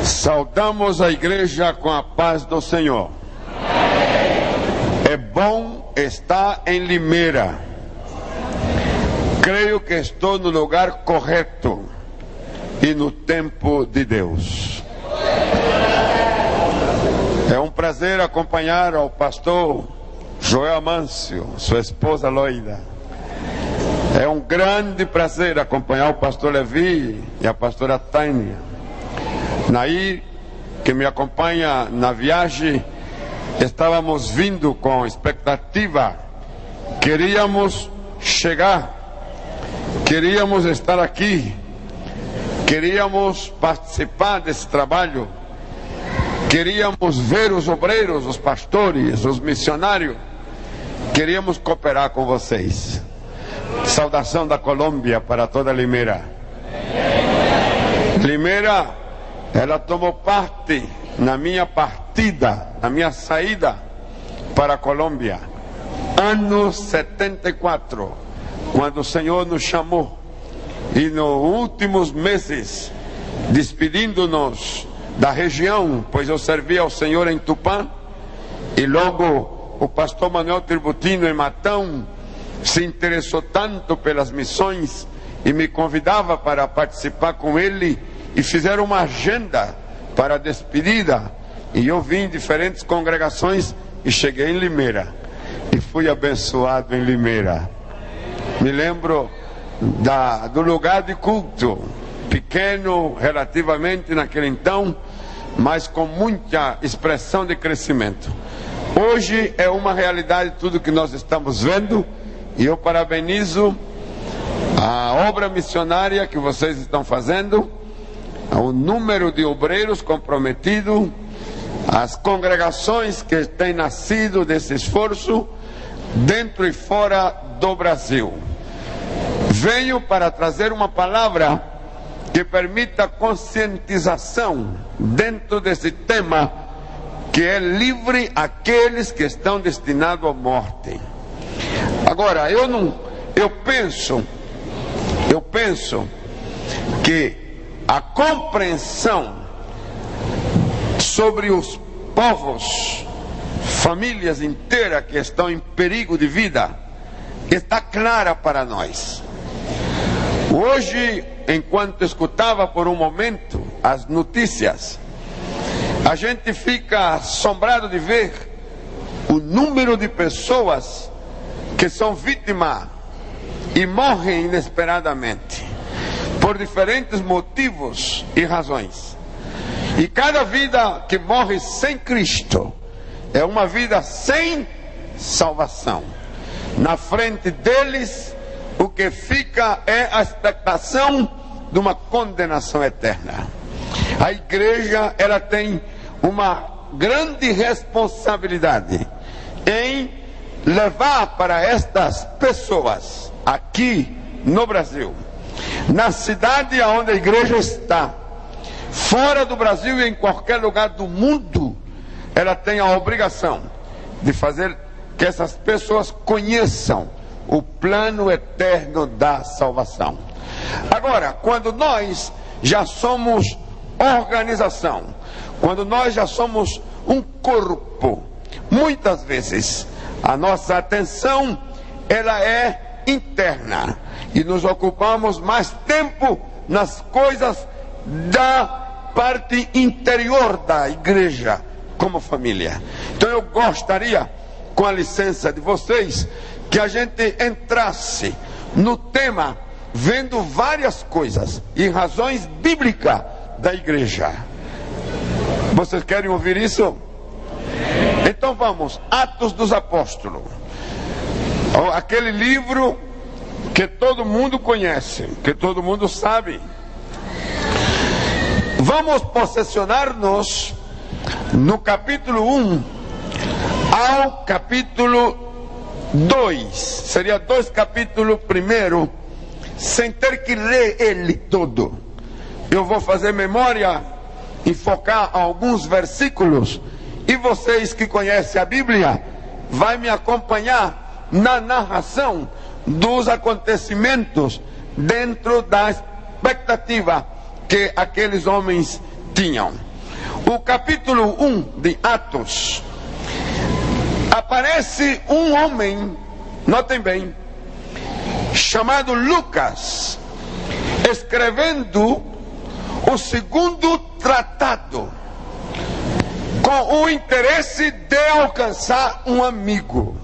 Saudamos a igreja com a paz do Senhor. É bom estar em Limeira. Creio que estou no lugar correto e no tempo de Deus. É um prazer acompanhar ao pastor Joel Amâncio, sua esposa Loida. É um grande prazer acompanhar o pastor Levi e a pastora Tânia. Nair, que me acompanha na viagem, estávamos vindo com expectativa. Queríamos chegar, queríamos estar aqui, queríamos participar desse trabalho, queríamos ver os obreiros, os pastores, os missionários, queríamos cooperar com vocês. Saudação da Colômbia para toda Limeira. Limeira, ela tomou parte na minha partida, na minha saída para a Colômbia, ano 74, quando o Senhor nos chamou, e nos últimos meses, despedindo-nos da região, pois eu servi ao Senhor em Tupã, e logo o pastor Manuel Tributino em Matão se interessou tanto pelas missões e me convidava para participar com ele, e fizeram uma agenda para a despedida, e eu vim em diferentes congregações e cheguei em Limeira e fui abençoado em Limeira. Me lembro do lugar de culto, pequeno relativamente naquele então, mas com muita expressão de crescimento. Hoje é uma realidade tudo que nós estamos vendo, e eu parabenizo a obra missionária que vocês estão fazendo, o número de obreiros comprometidos, as congregações que têm nascido desse esforço, dentro e fora do Brasil. Venho para trazer uma palavra que permita conscientização dentro desse tema, que é livre aqueles que estão destinados à morte. Agora, eu penso que a compreensão sobre os povos, famílias inteiras que estão em perigo de vida, está clara para nós. Hoje, enquanto escutava por um momento as notícias, a gente fica assombrado de ver o número de pessoas que são vítimas e morrem inesperadamente, por diferentes motivos e razões. E cada vida que morre sem Cristo é uma vida sem salvação. Na frente deles, o que fica é a expectação de uma condenação eterna. A igreja, ela tem uma grande responsabilidade em levar para estas pessoas aqui no Brasil, na cidade onde a igreja está, fora do Brasil e em qualquer lugar do mundo, ela tem a obrigação de fazer que essas pessoas conheçam o plano eterno da salvação. Agora, quando nós já somos organização, quando nós já somos um corpo, muitas vezes a nossa atenção, ela é interna, e nos ocupamos mais tempo nas coisas da parte interior da igreja, como família. Então eu gostaria, com a licença de vocês, que a gente entrasse no tema, vendo várias coisas e razões bíblicas da igreja. Vocês querem ouvir isso? Então vamos, Atos dos Apóstolos, aquele livro que todo mundo conhece, que todo mundo sabe. Vamos possessionar-nos no capítulo 1 ao capítulo 2. Seria 2 capítulos primeiro, sem ter que ler ele todo. Eu vou fazer memória e focar alguns versículos, e vocês que conhecem a Bíblia vai me acompanhar na narração dos acontecimentos dentro da expectativa que aqueles homens tinham. o capítulo 1 de Atos, aparece um homem, notem bem, chamado Lucas, escrevendo o segundo tratado, com o interesse de alcançar um amigo.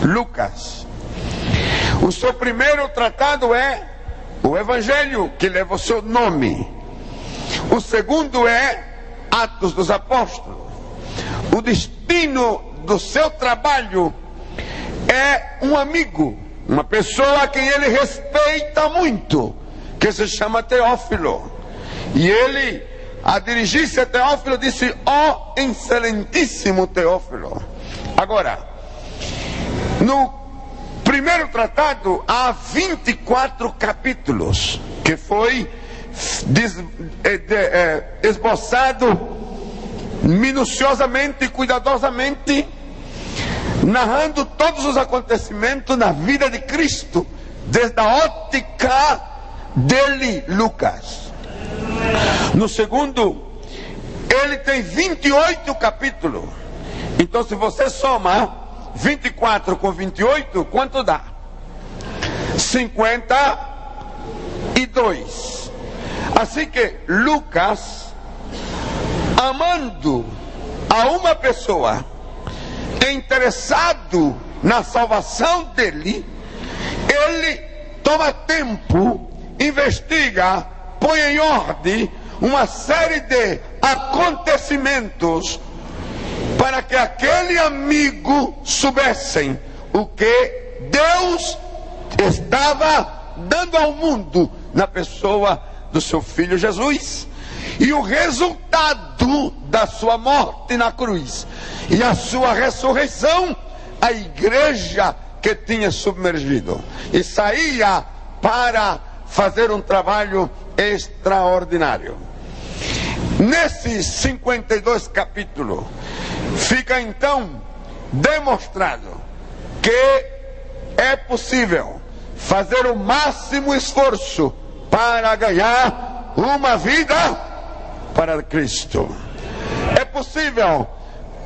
Lucas. O seu primeiro tratado é o Evangelho, que leva o seu nome. O segundo é Atos dos Apóstolos. O destino do seu trabalho é um amigo, uma pessoa a quem ele respeita muito, que se chama Teófilo. E ele, a dirigir-se a Teófilo, disse: ó excelentíssimo Teófilo. Agora, no primeiro tratado há 24 capítulos, que foi esboçado minuciosamente e cuidadosamente, narrando todos os acontecimentos na vida de Cristo, desde a ótica dele, Lucas. No segundo, ele tem 28 capítulos. Então, se você soma 24 com 28, quanto dá? 52. Assim que Lucas, amando a uma pessoa, interessado na salvação dele, ele toma tempo, investiga, põe em ordem uma série de acontecimentos para que aquele amigo soubessem o que Deus estava dando ao mundo na pessoa do seu filho Jesus, e o resultado da sua morte na cruz e a sua ressurreição, a igreja que tinha submergido e saía para fazer um trabalho extraordinário. Nesses 52 capítulos fica então demonstrado que é possível fazer o máximo esforço para ganhar uma vida para Cristo. É possível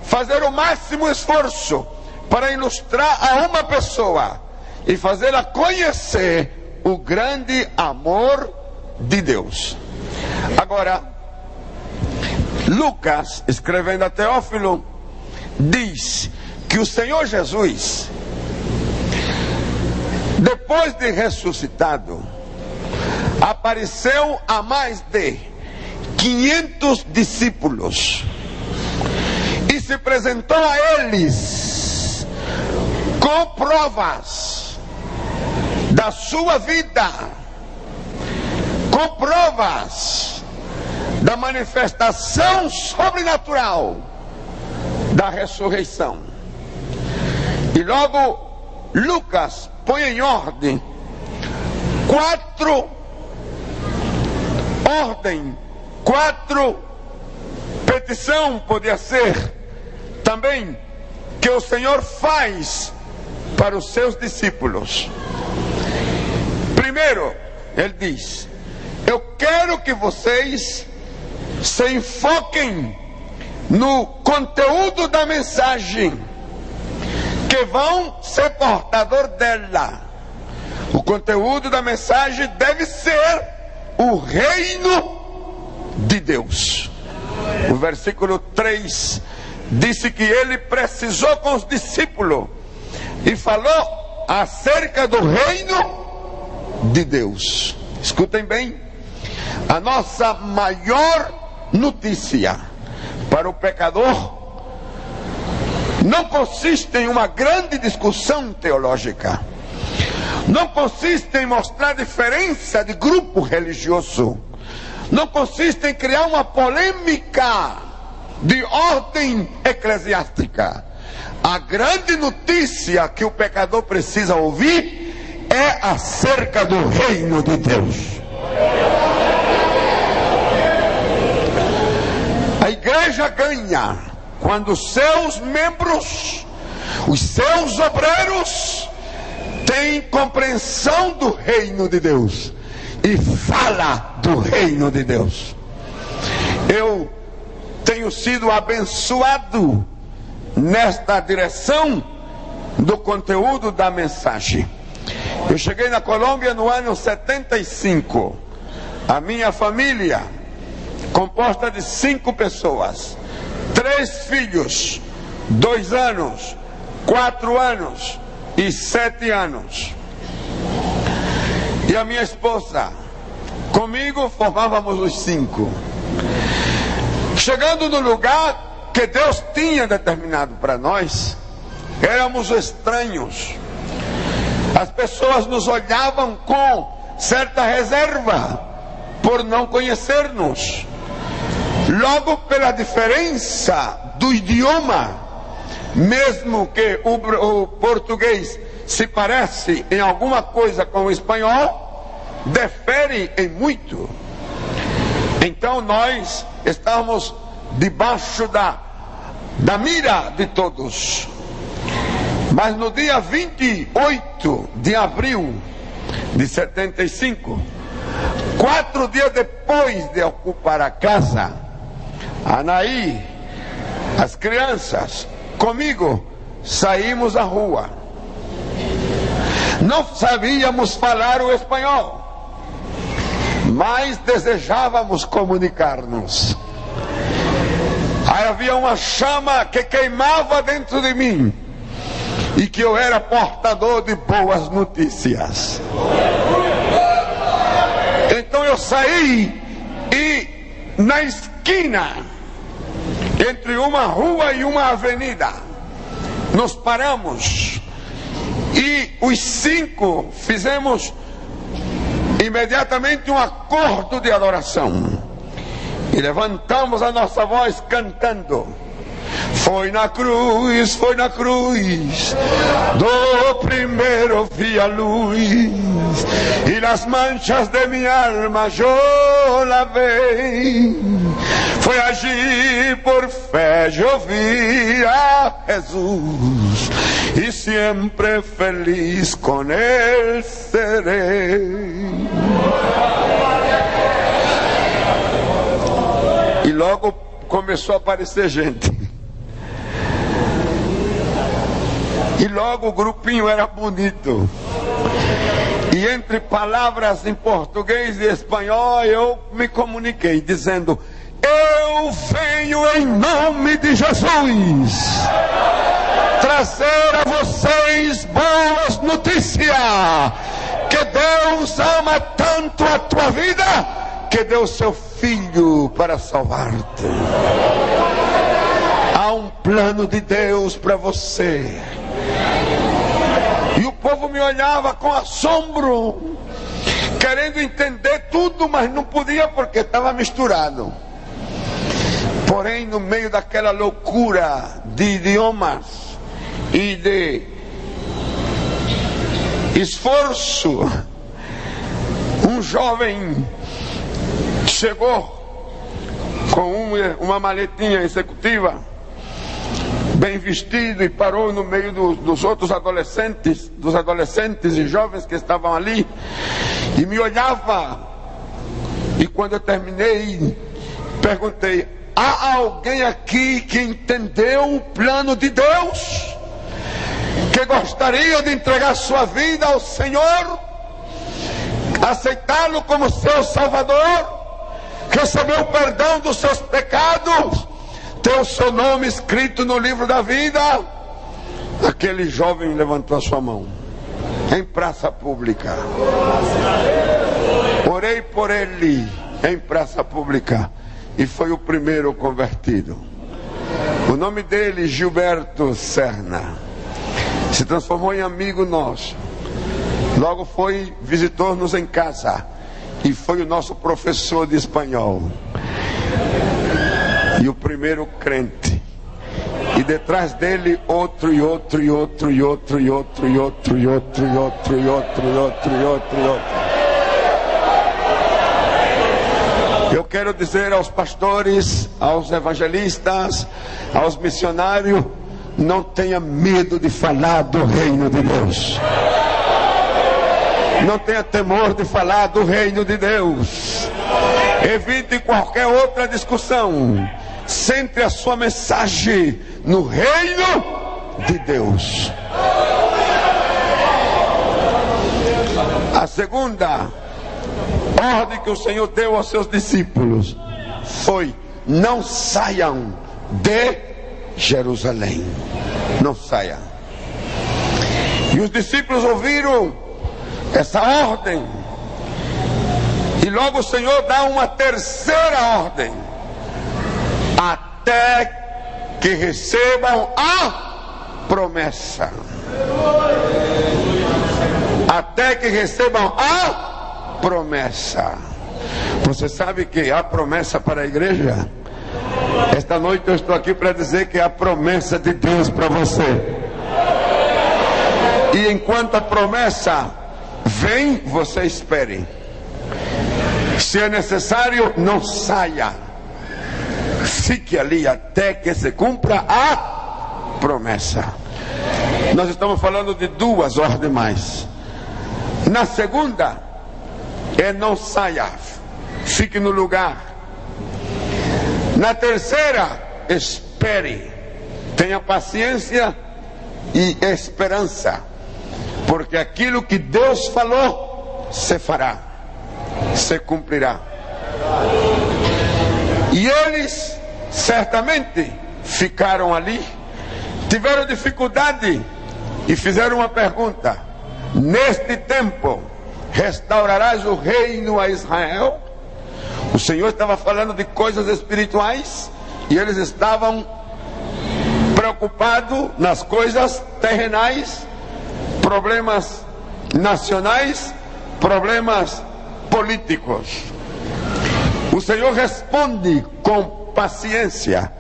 fazer o máximo esforço para ilustrar a uma pessoa e fazê-la conhecer o grande amor de Deus. Agora, Lucas, escrevendo a Teófilo, diz que o Senhor Jesus, depois de ressuscitado, apareceu a mais de 500 discípulos e se apresentou a eles com provas da sua vida, com provas da manifestação sobrenatural da ressurreição. E logo Lucas põe em ordem quatro petição podia ser também que o Senhor faz para os seus discípulos. Primeiro, ele diz: eu quero que vocês se enfoquem no conteúdo da mensagem, que vão ser portador dela. O conteúdo da mensagem deve ser o reino de Deus. O versículo 3 disse que ele precisou com os discípulos e falou acerca do reino de Deus. Escutem bem, a nossa maior notícia para o pecador não consiste em uma grande discussão teológica, não consiste em mostrar diferença de grupo religioso, não consiste em criar uma polêmica de ordem eclesiástica. A grande notícia que o pecador precisa ouvir é acerca do reino de Deus. A igreja ganha quando os seus membros, os seus obreiros, têm compreensão do reino de Deus e fala do reino de Deus. Eu tenho sido abençoado nesta direção do conteúdo da mensagem. Eu cheguei na Colômbia no ano 75. A minha família, composta de 5 pessoas, 3 filhos, 2 anos, 4 anos e 7 anos. E a minha esposa, comigo formávamos os 5. Chegando no lugar que Deus tinha determinado para nós, éramos estranhos. As pessoas nos olhavam com certa reserva por não conhecer-nos. Logo pela diferença do idioma, mesmo que o português se parece em alguma coisa com o espanhol, difere em muito. Então nós estávamos debaixo da mira de todos. Mas no dia 28 de abril de 75, 4 dias depois de ocupar a casa, Anaí, as crianças, comigo, saímos à rua. Não sabíamos falar o espanhol, mas desejávamos comunicar-nos. Aí havia uma chama que queimava dentro de mim, e que eu era portador de boas notícias. Então eu saí e na esquina, entre uma rua e uma avenida, nos paramos e os 5 fizemos imediatamente um acordo de adoração e levantamos a nossa voz cantando: foi na cruz, do primeiro vi a luz, e nas manchas de minha alma eu lavei. Foi agir por fé, eu vi a Jesus, e sempre feliz com ele serei. E logo começou a aparecer gente. E logo o grupinho era bonito. E entre palavras em português e espanhol eu me comuniquei dizendo: eu venho em nome de Jesus trazer a vocês boas notícias, que Deus ama tanto a tua vida que deu seu Filho para salvar-te. Há um plano de Deus para você. E o povo me olhava com assombro, querendo entender tudo, mas não podia porque estava misturado. Porém, no meio daquela loucura de idiomas e de esforço, um jovem chegou com uma maletinha executiva, bem vestido, e parou no meio dos outros adolescentes, e jovens que estavam ali, e me olhava. E quando eu terminei, perguntei: há alguém aqui que entendeu o plano de Deus? Que gostaria de entregar sua vida ao Senhor? Aceitá-lo como seu Salvador? Receber o perdão dos seus pecados? Ter o seu nome escrito no livro da vida? Aquele jovem levantou a sua mão em praça pública. Orei por ele em praça pública e foi o primeiro convertido. O nome dele, Gilberto Serna, se transformou em amigo nosso. Logo visitou-nos em casa e foi o nosso professor de espanhol. E o primeiro crente. E detrás dele outro, e outro, e outro, e outro, e outro, e outro, e outro, e outro, e outro, e outro, e outro, e outro. Eu quero dizer aos pastores, aos evangelistas, aos missionários: não tenha medo de falar do reino de Deus. Não tenha temor de falar do reino de Deus. Evite qualquer outra discussão. centre a sua mensagem no reino de Deus. A segunda ordem que o Senhor deu aos seus discípulos foi: não saiam de Jerusalém. Não saiam. E os discípulos ouviram essa ordem. E logo o Senhor dá uma terceira ordem: até que recebam a promessa. Até que recebam a promessa. Você sabe que há promessa para a igreja? Esta noite eu estou aqui para dizer que há promessa de Deus para você. E enquanto a promessa vem, você espere. Se é necessário, não saia. Fique ali até que se cumpra a promessa. Nós estamos falando de duas ordens mais. Na segunda, é não saia, fique no lugar. Na terceira, espere, tenha paciência e esperança, porque aquilo que Deus falou, se fará, se cumprirá. E eles certamente ficaram ali, tiveram dificuldade e fizeram uma pergunta: neste tempo restaurarás o reino a Israel? O Senhor estava falando de coisas espirituais e eles estavam preocupados nas coisas terrenais, problemas nacionais, problemas políticos. O Senhor responde com paciência: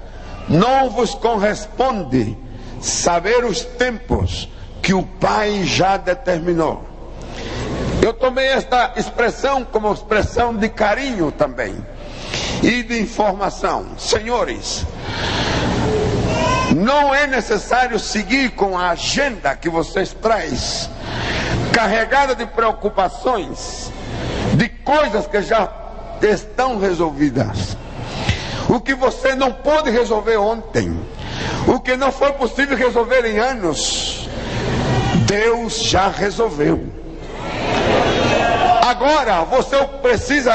não vos corresponde saber os tempos que o Pai já determinou. Eu tomei esta expressão como expressão de carinho também e de informação. Senhores, não é necessário seguir com a agenda que vocês trazem, carregada de preocupações, de coisas que já estão resolvidas. O que você não pôde resolver ontem, o que não foi possível resolver em anos, Deus já resolveu. Agora você precisa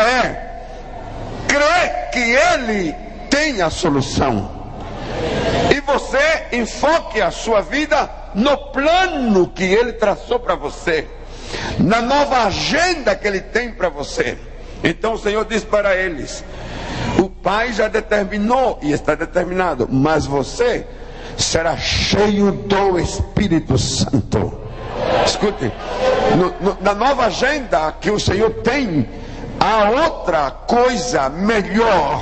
crer que Ele tem a solução. E você enfoque a sua vida no plano que Ele traçou para você, na nova agenda que Ele tem para você. Então o Senhor diz para eles: o Pai já determinou e está determinado, mas você será cheio do Espírito Santo. Escute, na nova agenda que o Senhor tem, há outra coisa melhor.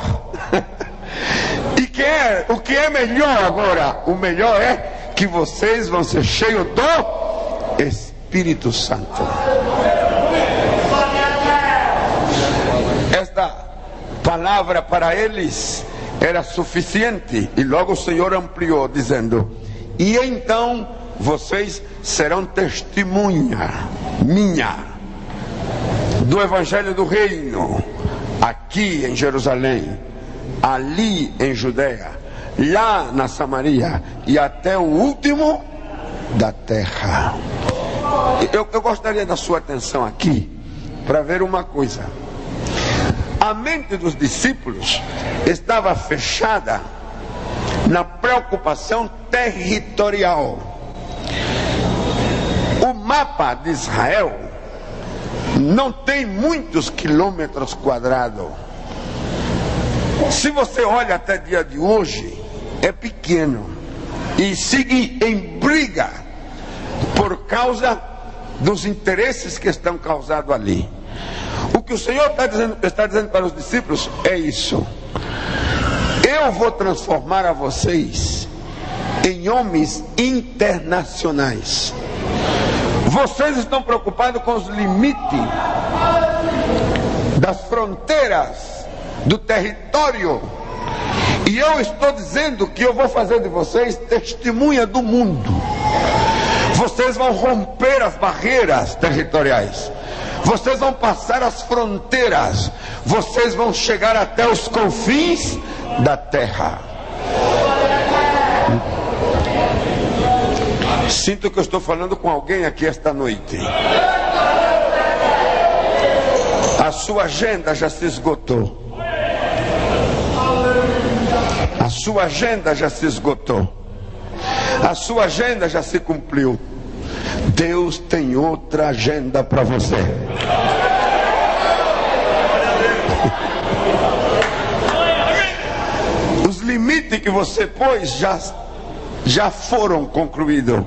E o que é melhor agora? O melhor é que vocês vão ser cheios do Espírito Santo. Esta palavra para eles era suficiente. E logo o Senhor ampliou, dizendo: e então vocês serão testemunha minha do Evangelho do Reino, aqui em Jerusalém, ali em Judeia, lá na Samaria e até o último da terra. Eu gostaria da sua atenção aqui para ver uma coisa. A mente dos discípulos estava fechada na preocupação territorial. O mapa de Israel não tem muitos quilômetros quadrados. Se você olha até o dia de hoje, é pequeno e sigue em briga por causa dos interesses que estão causados ali. O que o Senhor está dizendo para os discípulos é isso: eu vou transformar a vocês em homens internacionais. Vocês estão preocupados com os limites das fronteiras do território, e eu estou dizendo que eu vou fazer de vocês testemunha do mundo. Vocês vão romper as barreiras territoriais, vocês vão passar as fronteiras, vocês vão chegar até os confins da terra. Sinto que eu estou falando com alguém aqui esta noite. A sua agenda já se esgotou. A sua agenda já se esgotou. A sua agenda já se cumpriu. Deus tem outra agenda para você. Os limites que você pôs já foram concluídos.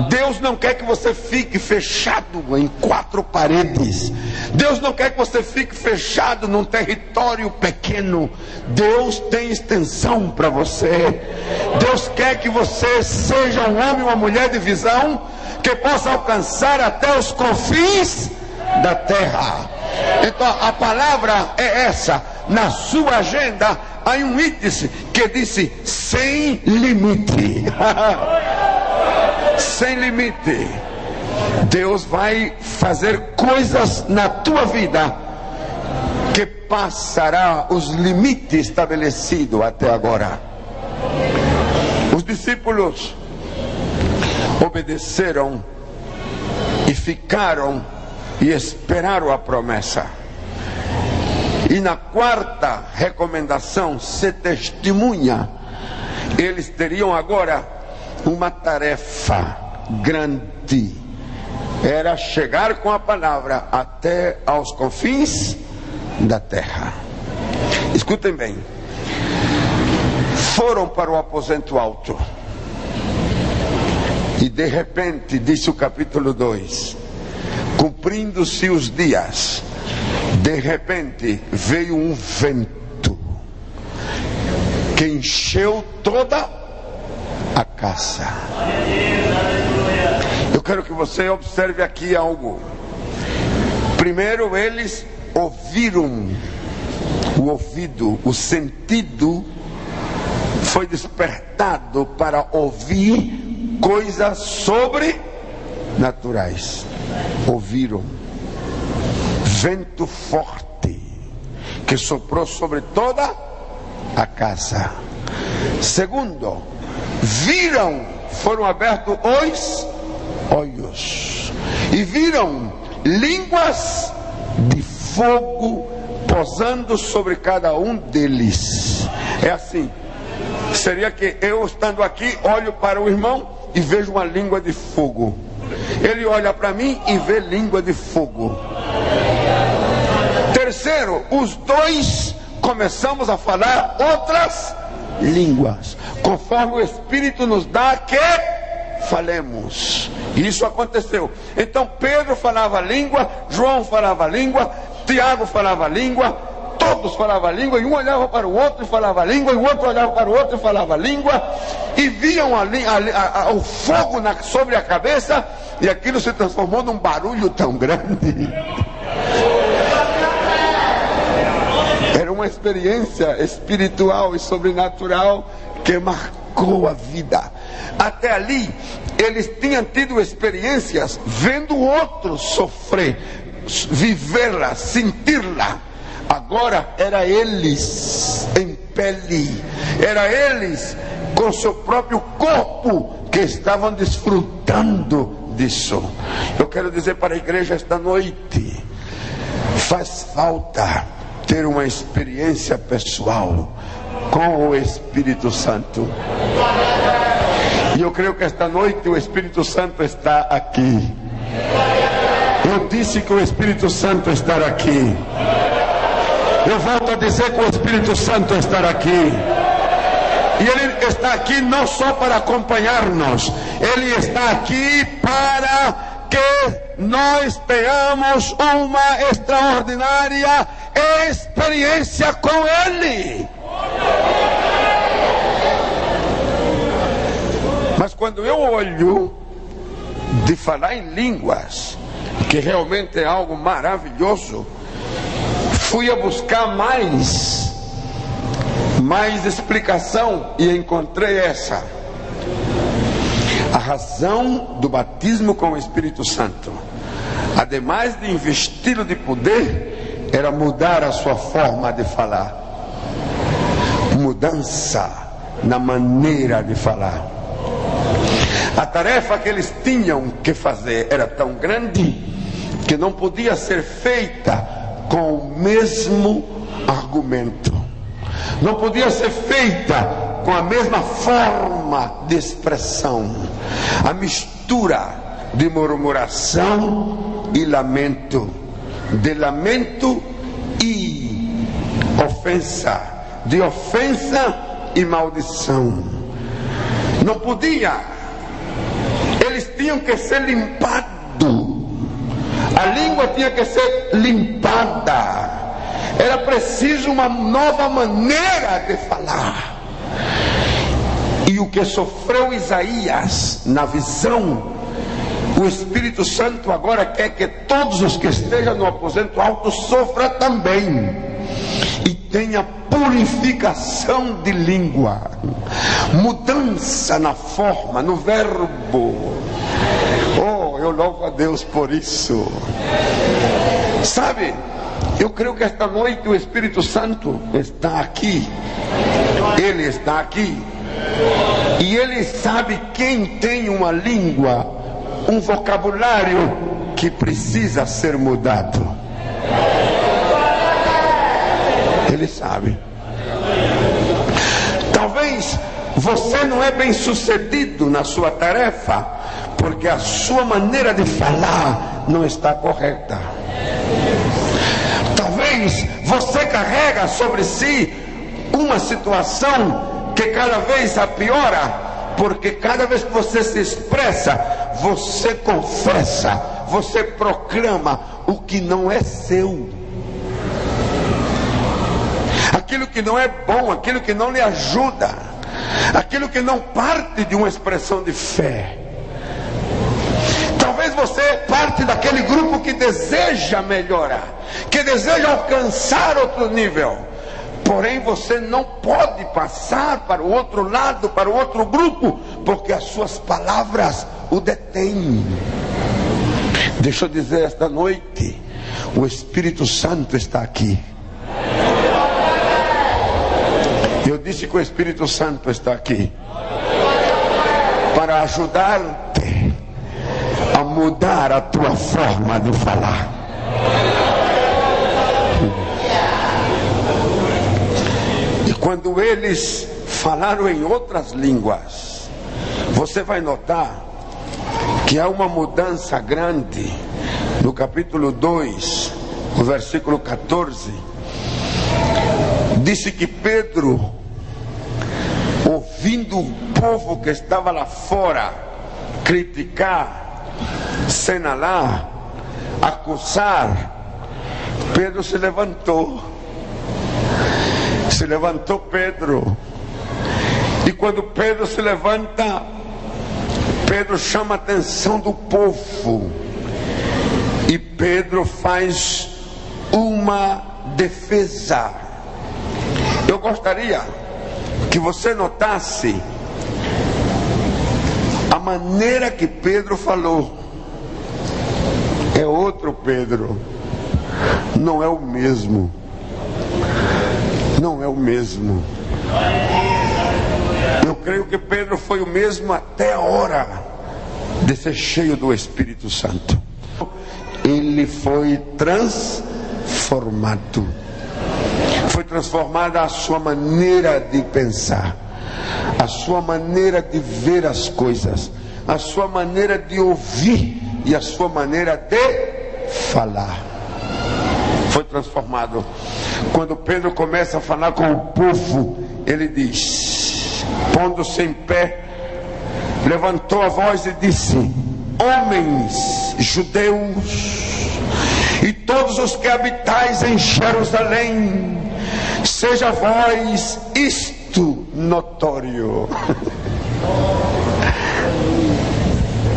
Deus não quer que você fique fechado em 4 paredes. Deus não quer que você fique fechado num território pequeno. Deus tem extensão para você. Deus quer que você seja um homem ou uma mulher de visão, que possa alcançar até os confins da terra. Então a palavra é essa. Na sua agenda há um índice que diz sem limite. Sem limite. Deus vai fazer coisas na tua vida que passará os limites estabelecidos até agora. Os discípulos obedeceram e ficaram e esperaram a promessa. E na 4ª recomendação, se testemunha. Eles teriam agora uma tarefa grande. Era chegar com a palavra até aos confins da terra. Escutem bem. Foram para o aposento alto. E de repente, disse o capítulo 2, cumprindo-se os dias, de repente veio um vento que encheu toda a casa. Eu quero que você observe aqui algo. Primeiro, eles ouviram. O ouvido, o sentido foi despertado para ouvir coisas sobrenaturais. Ouviram. Vento forte que soprou sobre toda a casa. Segundo, viram, foram abertos os olhos e viram línguas de fogo posando sobre cada um deles. É assim, seria que eu estando aqui olho para o irmão e vejo uma língua de fogo. Ele olha para mim e vê língua de fogo. Terceiro, os dois começamos a falar outras línguas, conforme o Espírito nos dá que falemos. Isso aconteceu. Então Pedro falava língua, João falava língua, Tiago falava língua, todos falavam língua, e um olhava para o outro e falava língua, e o outro olhava para o outro e falava língua, e viam o fogo sobre a cabeça, e aquilo se transformou num barulho tão grande. Era uma experiência espiritual e sobrenatural que marcou a vida. Até ali, eles tinham tido experiências vendo o outro sofrer, vivê-la, sentir-la. Agora era eles em pele, era eles com seu próprio corpo que estavam desfrutando disso. Eu quero dizer para a igreja esta noite: faz falta ter uma experiência pessoal com o Espírito Santo. E eu creio que esta noite o Espírito Santo está aqui. Eu disse que o Espírito Santo está aqui. Eu volto a dizer que o Espírito Santo está aqui. E Ele está aqui não só para acompanhar-nos, Ele está aqui para que nós tenhamos uma extraordinária experiência com Ele. Mas quando eu olho de falar em línguas, que realmente é algo maravilhoso, fui a buscar mais explicação e encontrei essa: a razão do batismo com o Espírito Santo, ademais de investi-lo de poder, era mudar a sua forma de falar. mudança na maneira de falar. A tarefa que eles tinham que fazer era tão grande que não podia ser feita com o mesmo argumento, não podia ser feita com a mesma forma de expressão. A mistura de murmuração e lamento, de lamento e ofensa, de ofensa e maldição. Não podia. Eles tinham que ser limpados. A língua tinha que ser limpada. Era preciso uma nova maneira de falar. E o que sofreu Isaías na visão, o Espírito Santo agora quer que todos os que estejam no aposento alto sofram também. E tenha purificação de língua, mudança na forma, no verbo. Oh, eu louvo a Deus por isso. Sabe, eu creio que esta noite o Espírito Santo está aqui. Ele está aqui. E ele sabe quem tem uma língua, um vocabulário que precisa ser mudado. Ele sabe. Talvez você não é bem sucedido na sua tarefa porque a sua maneira de falar não está correta. Talvez você carrega sobre si uma situação que cada vez apiora, porque cada vez que você se expressa, você confessa, você proclama o que não é seu, aquilo que não é bom, aquilo que não lhe ajuda, aquilo que não parte de uma expressão de fé. Talvez você é parte daquele grupo que deseja melhorar, que deseja alcançar outro nível, porém você não pode passar para o outro lado, para o outro grupo, porque as suas palavras o detêm. Deixa eu dizer esta noite, o Espírito Santo está aqui. Eu disse que o Espírito Santo está aqui para ajudar-te a mudar a tua forma de falar. E quando eles falaram em outras línguas, você vai notar que há uma mudança grande. No capítulo 2, no versículo 14, disse que Pedro, ouvindo o povo que estava lá fora criticar, señalar, acusar, Pedro se levantou. Se levantou Pedro. E quando Pedro se levanta, Pedro chama a atenção do povo. E Pedro faz uma defesa. Eu gostaria que você notasse a maneira que Pedro falou. É outro Pedro, não é o mesmo. Não é o mesmo. Eu creio que Pedro foi o mesmo até a hora de ser cheio do Espírito Santo. Ele foi transformado. Foi transformada a sua maneira de pensar, a sua maneira de ver as coisas, a sua maneira de ouvir e a sua maneira de falar. Foi transformado. Quando Pedro começa a falar com o povo, ele diz, pondo-se em pé, levantou a voz e disse: homens judeus e todos os que habitais em Jerusalém, seja vós isto notório.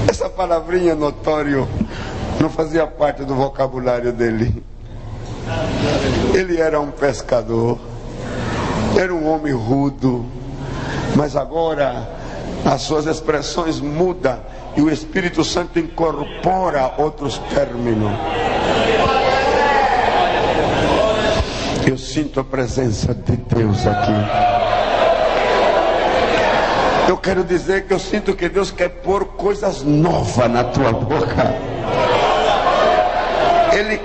Essa palavrinha notório não fazia parte do vocabulário dele. Ele era um pescador, era um homem rudo, mas agora as suas expressões mudam e o Espírito Santo incorpora outros términos. Eu sinto a presença de Deus aqui. Eu quero dizer que eu sinto que Deus quer pôr coisas novas na tua boca.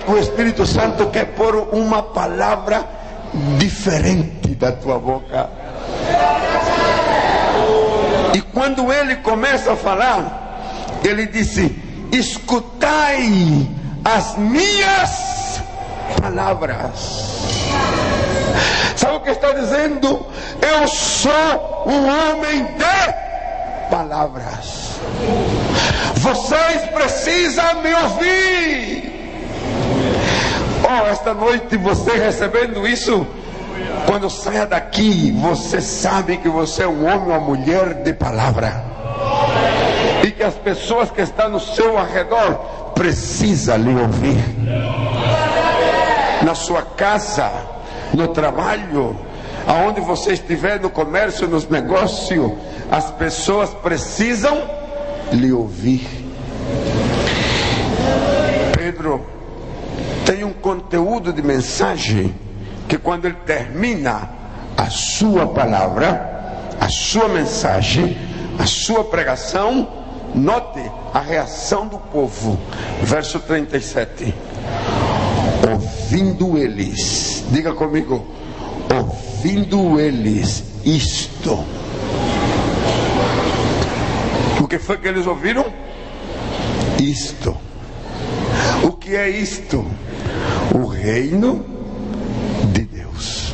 O Espírito Santo quer pôr uma palavra diferente da tua boca. E quando ele começa a falar, ele disse: escutai as minhas palavras. Sabe o que está dizendo? Eu sou um homem de palavras. Vocês precisam me ouvir. Oh, esta noite você recebendo isso, quando saia daqui, você sabe que você é um homem ou uma mulher de palavra. E que as pessoas que estão no seu arredor precisam lhe ouvir. Na sua casa, no trabalho, aonde você estiver, no comércio, nos negócios, as pessoas precisam lhe ouvir. Pedro tem um conteúdo de mensagem que quando ele termina a sua palavra, a sua mensagem, a sua pregação, note a reação do povo. Verso 37. Ouvindo eles, diga comigo, ouvindo eles isto. O que foi que eles ouviram? Isto. O que é isto? O reino de Deus.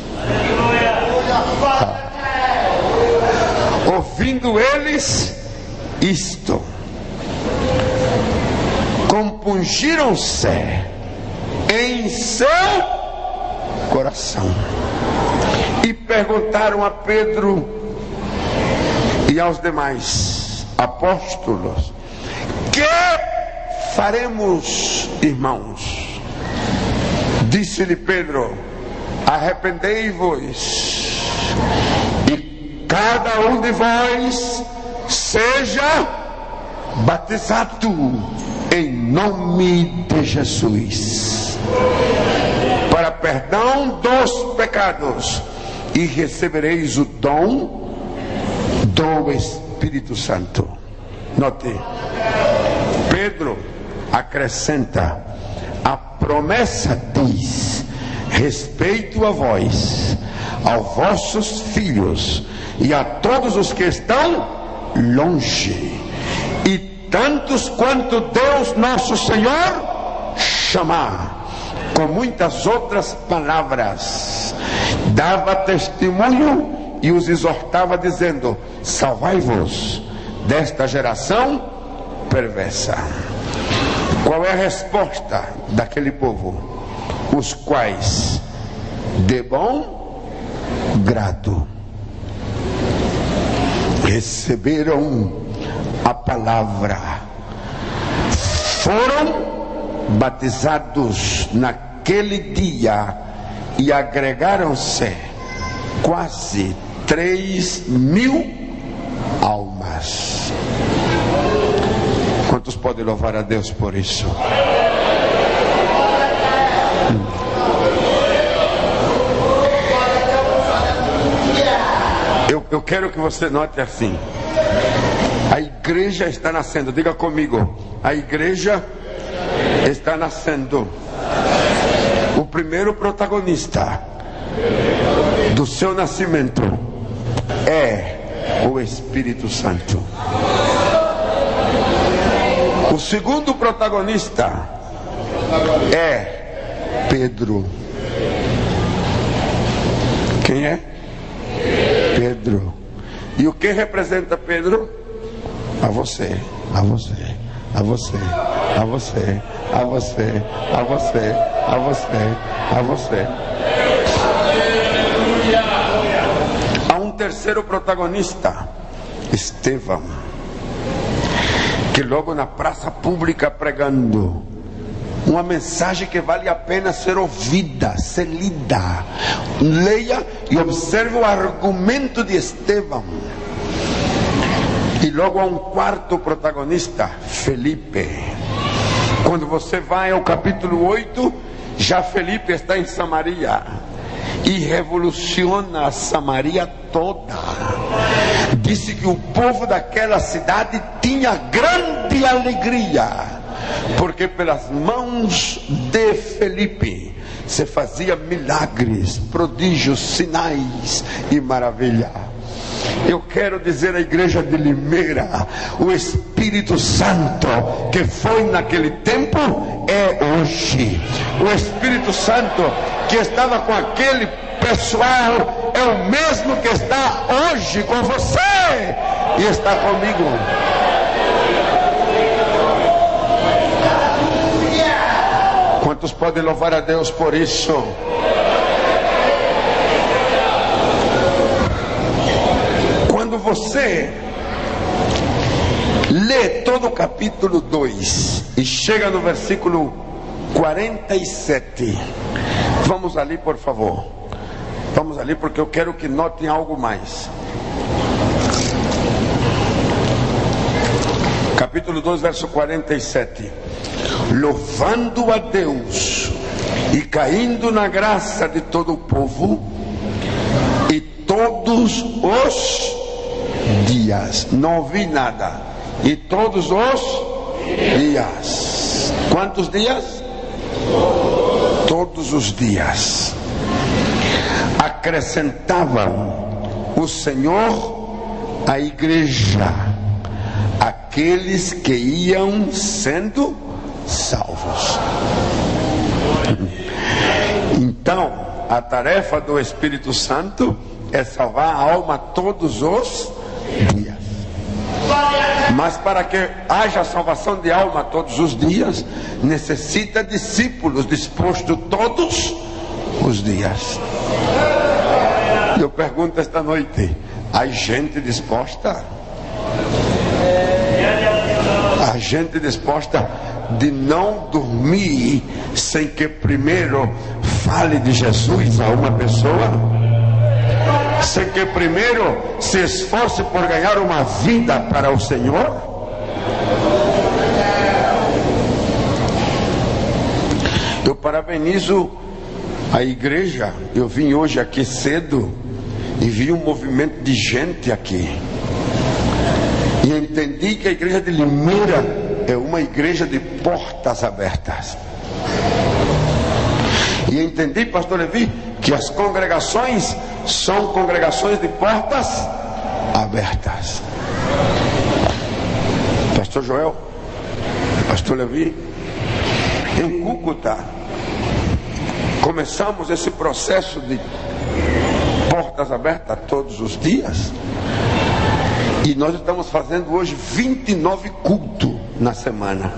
Ouvindo eles isto, compungiram-se em seu coração e perguntaram a Pedro e aos demais apóstolos: que faremos, irmãos? Disse-lhe Pedro: arrependei-vos e cada um de vós seja batizado em nome de Jesus para perdão dos pecados, e recebereis o dom do Espírito Santo. Note, Pedro acrescenta: a promessa diz respeito a vós, aos vossos filhos e a todos os que estão longe, e tantos quanto Deus nosso Senhor chamar. Com muitas outras palavras dava testemunho e os exortava dizendo: salvai-vos desta geração perversa. Qual é a resposta daquele povo? Os quais de bom grado receberam a palavra, foram batizados naquele dia e agregaram-se quase 3.000 almas. Quantos podem louvar a Deus por isso? Eu quero que você note assim: a igreja está nascendo. Diga comigo: a igreja está nascendo. O primeiro protagonista do seu nascimento é o Espírito Santo. O segundo protagonista é Pedro. Quem é? Pedro. E o que representa Pedro? A você, a você, a você, a você, a você, a você, a você, a você. Há um terceiro protagonista, Estevão, que logo na praça pública pregando uma mensagem que vale a pena ser ouvida, ser lida. Leia e observe o argumento de Estevão. E logo há um quarto protagonista, Felipe. Quando você vai ao capítulo 8, já Felipe está em Samaria e revoluciona a Samaria toda. Disse que o povo daquela cidade tinha grande alegria, porque pelas mãos de Felipe se fazia milagres, prodígios, sinais e maravilha. Eu quero dizer à igreja de Limeira, o Espírito Santo que foi naquele tempo é hoje. O Espírito Santo que estava com aquele pessoal é o mesmo que está hoje com você e está comigo. Quantos podem louvar a Deus por isso? Quando você lê todo o capítulo 2 e chega no versículo 47, vamos ali, por favor. Vamos ali porque eu quero que notem algo mais. Capítulo 2, verso 47. Louvando a Deus e caindo na graça de todo o povo, e todos os dias, não ouvi nada, e todos os dias. Quantos dias? Todos os dias acrescentavam o Senhor à igreja aqueles que iam sendo salvos. Então, a tarefa do Espírito Santo é salvar a alma todos os dias. Mas para que haja salvação de alma todos os dias, necessita discípulos dispostos todos os dias. Eu pergunto esta noite: há gente disposta? Há gente disposta de não dormir sem que primeiro fale de Jesus a uma pessoa? Sem que primeiro se esforce por ganhar uma vida para o Senhor? Eu parabenizo a igreja. Eu vim hoje aqui cedo e vi um movimento de gente aqui, e entendi que a igreja de Limeira é uma igreja de portas abertas. E entendi, pastor Levi, que as congregações são congregações de portas abertas. Pastor Joel, pastor Levi, em Cúcuta começamos esse processo de portas abertas todos os dias, e nós estamos fazendo hoje 29 cultos na semana.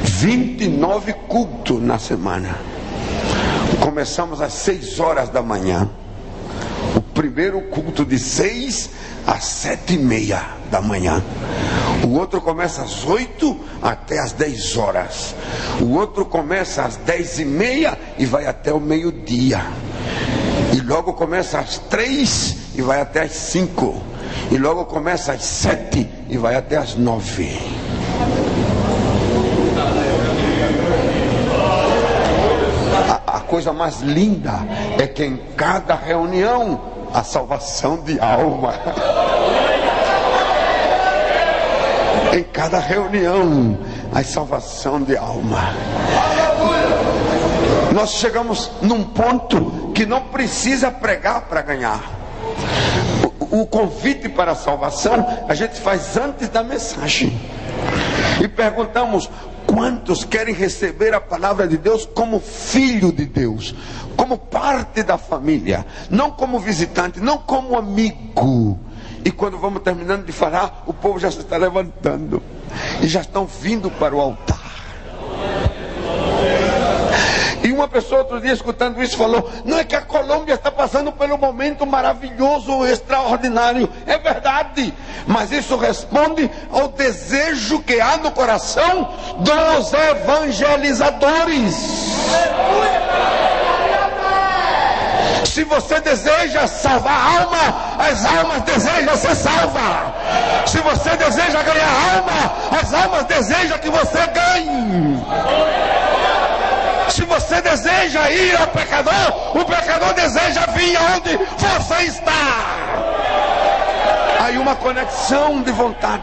29 cultos na semana. Começamos às 6 horas da manhã. O primeiro culto de 6 às 7:30 da manhã. O outro começa às 8 até às 10 horas. O outro começa às 10:30 e vai até o meio-dia. E logo começa às 3 e vai até às 5. E logo começa às 7 e vai até às 9. A coisa mais linda é que em cada reunião a salvação de alma. Em cada reunião a salvação de alma. Nós chegamos num ponto que não precisa pregar para ganhar. O convite para a salvação a gente faz antes da mensagem. E perguntamos: quantos querem receber a palavra de Deus como filho de Deus, como parte da família, não como visitante, não como amigo? E quando vamos terminando de falar, o povo já se está levantando e já estão vindo para o altar. E uma pessoa outro dia escutando isso falou: não é que a Colômbia está passando pelo momento maravilhoso, extraordinário. É verdade, mas isso responde ao desejo que há no coração dos evangelizadores. Se você deseja salvar a alma, as almas desejam ser salvas. Se você deseja ganhar alma, as almas desejam que você ganhe. Se você deseja ir ao pecador, o pecador deseja vir aonde você está. Aí uma conexão de vontade.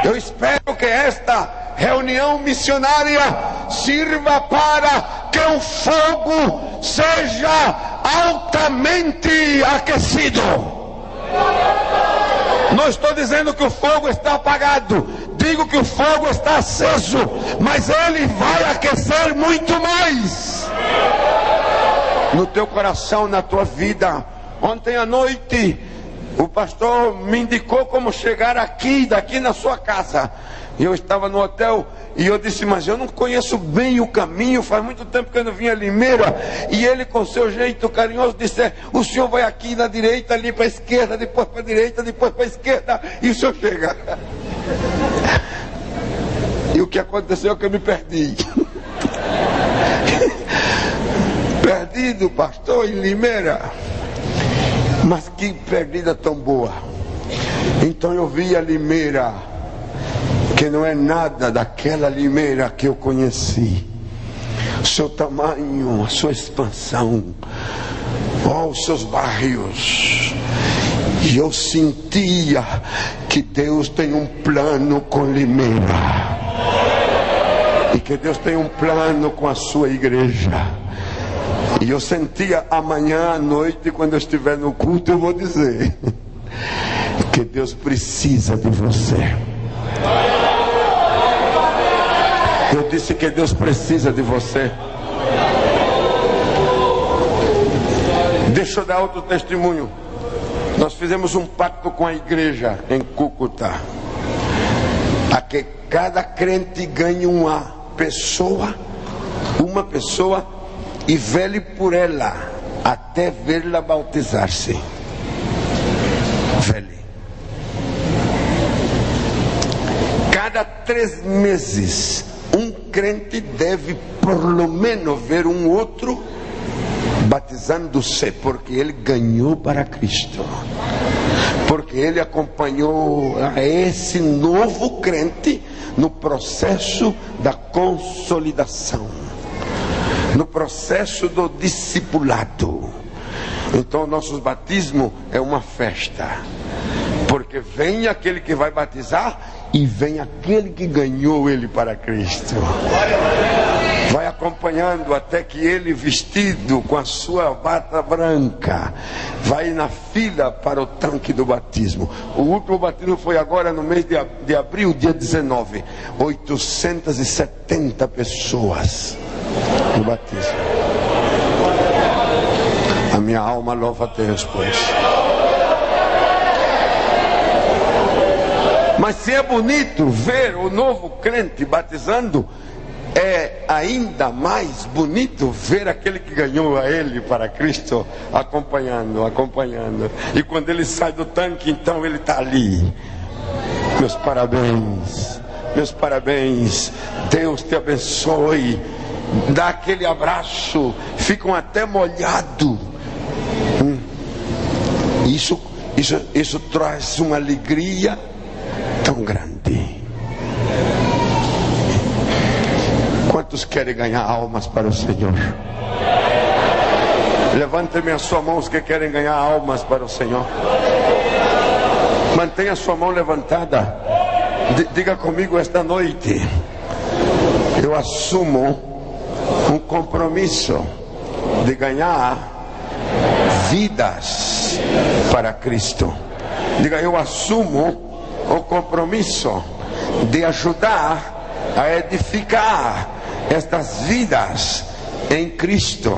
Eu espero que esta reunião missionária sirva para que o fogo seja altamente aquecido. Não estou dizendo que o fogo está apagado, digo que o fogo está aceso, mas ele vai aquecer muito mais no teu coração, na tua vida. Ontem à noite o pastor me indicou como chegar daqui na sua casa. Eu estava no hotel e eu disse, mas eu não conheço bem o caminho, faz muito tempo que eu não vim a Limeira. E ele, com seu jeito carinhoso, disse, o senhor vai aqui na direita, ali para a esquerda, depois para a direita, depois para a esquerda, e o senhor chega. E o que aconteceu é que eu me perdi. Perdido, pastor, em Limeira. Mas que perdida tão boa. Então eu vi a Limeira, que não é nada daquela Limeira que eu conheci. O seu tamanho, a sua expansão, os seus bairros. E eu sentia que Deus tem um plano com Limeira. E que Deus tem um plano com a sua igreja. E eu sentia amanhã à noite, quando eu estiver no culto, eu vou dizer que Deus precisa de você. Eu disse que Deus precisa de você. Deixa eu dar outro testemunho. Nós fizemos um pacto com a igreja em Cúcuta, a que cada crente ganhe uma pessoa, e vele por ela até vê-la bautizar-se. Vele. Cada 3 meses, um crente deve por lo menos ver um outro batizando-se, porque ele ganhou para Cristo, porque ele acompanhou a esse novo crente no processo da consolidação, no processo do discipulado. Então nosso batismo é uma festa, porque vem aquele que vai batizar e vem aquele que ganhou ele para Cristo. Vai acompanhando até que ele, vestido com a sua bata branca, vai na fila para o tanque do batismo. O último batismo foi agora no mês de abril, dia 19. 870 pessoas no batismo. A minha alma louva a Deus por isso. Mas se é bonito ver o novo crente batizando, é ainda mais bonito ver aquele que ganhou a ele para Cristo acompanhando. E quando ele sai do tanque, então ele está ali. Meus parabéns, Deus te abençoe. Dá aquele abraço, ficam até molhados. Isso traz uma alegria tão grande. Quantos querem ganhar almas para o Senhor? Levante-me a sua mão os que querem ganhar almas para o Senhor. Mantenha a sua mão levantada. Diga comigo esta noite: eu assumo um compromisso de ganhar vidas para Cristo. Diga: eu assumo o compromisso de ajudar a edificar estas vidas em Cristo.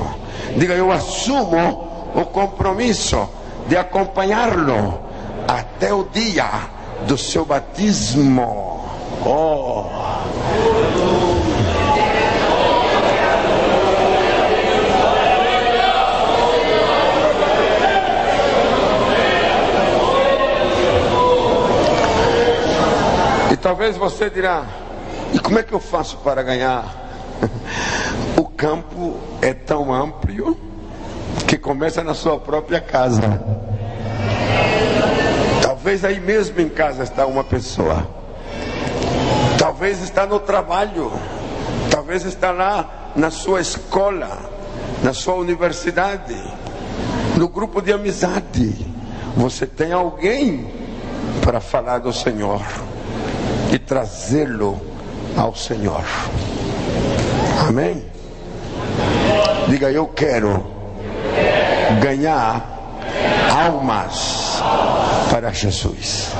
Diga: eu assumo o compromisso de acompanhá-lo até o dia do seu batismo. E talvez você dirá: e como é que eu faço para ganhar? O campo é tão amplo que começa na sua própria casa. Talvez aí mesmo em casa está uma pessoa. talvez está no trabalho, talvez está lá na sua escola, na sua universidade, no grupo de amizade. Você tem alguém para falar do Senhor e trazê-lo ao Senhor. Amém? Diga: eu quero ganhar almas para Jesus.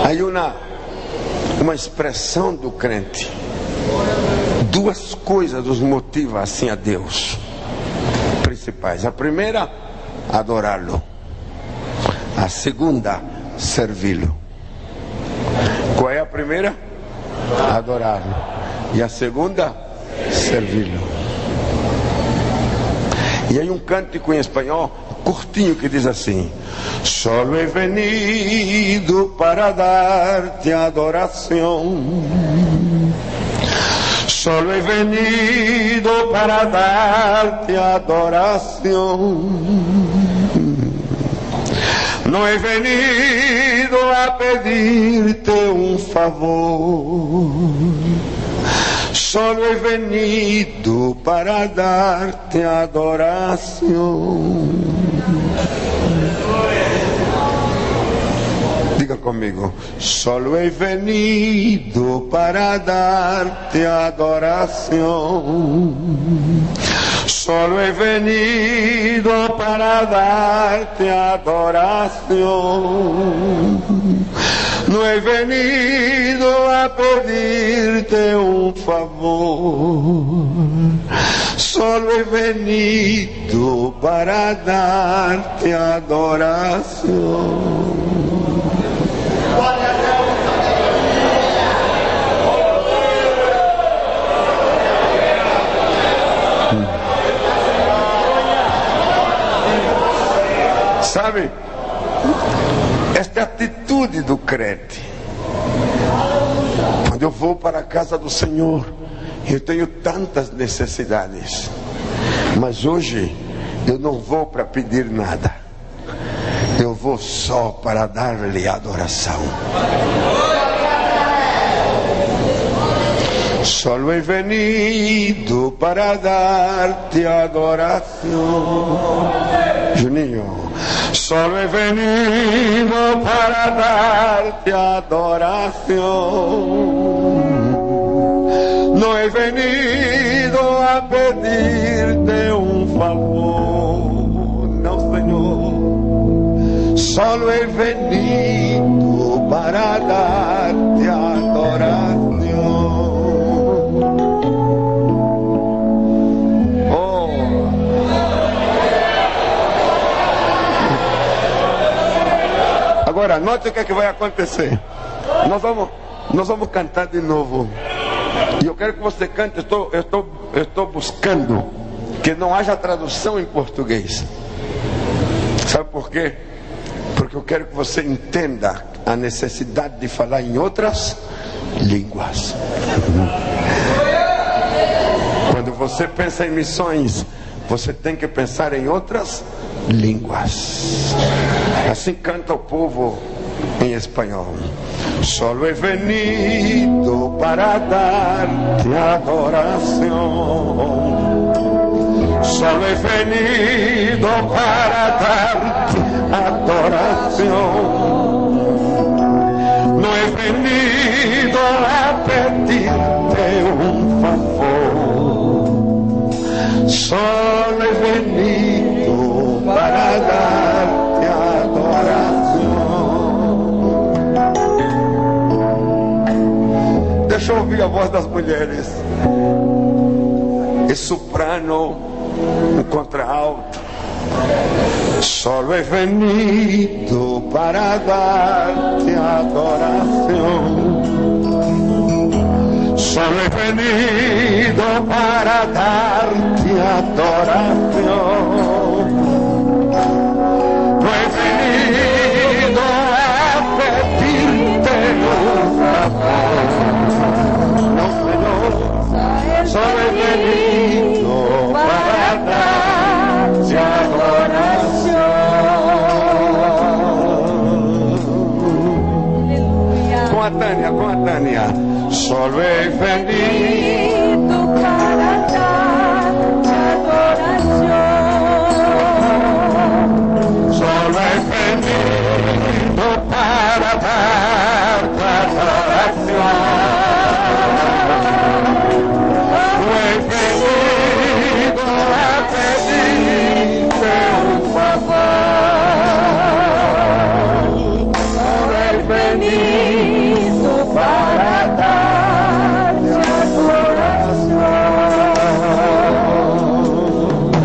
Aí uma expressão do crente. Duas coisas nos motivam assim a Deus, principais. A primeira, adorá-lo. A segunda, servi-lo. Qual é a primeira? Adorá-lo. E a segunda, servi-lo. E aí um cântico em espanhol curtinho que diz assim: solo he venido para dar-te adoração. Solo he venido para dar-te adoração. No he venido a pedirte un favor. Solo he venido para darte adoración. Diga conmigo: solo he venido para darte adoración. Solo he venido para darte adoración. No he venido a pedirte un favor. Solo he venido para darte adoración. Sabe, esta atitude do crente, quando eu vou para a casa do Senhor, eu tenho tantas necessidades, mas hoje eu não vou para pedir nada, eu vou só para dar-lhe adoração. Solo he venido para darte adoração. Juninho. Solo he venido para darte adoración. No he venido a pedirte un favor. No, Señor. Solo he venido para darte adoración. Agora, note o que é que vai acontecer. Nós vamos cantar de novo. E eu quero que você cante. Eu estou buscando que não haja tradução em português. Sabe por quê? Porque eu quero que você entenda a necessidade de falar em outras línguas. Quando você pensa em missões, você tem que pensar em outras línguas. Assim canta o povo em espanhol. Solo he venido para darte adoración. Solo he venido para darte adoración. No he venido a pedirte un favor. Solo he venido para darte adoração. Deixa eu ouvir a voz das mulheres. E soprano, um contralto. Solo he venido para darte adoración. Solo he venido para darte adoración. No he venido a pedirte un favor. No, Señor, solo he venido para darte a Tânia, com a Tânia. Solo he venido para dar-te adoración. Solo he venido para dar-te adoración. No he venido a pedirte un favor. Solo he venido para dar-te adoración.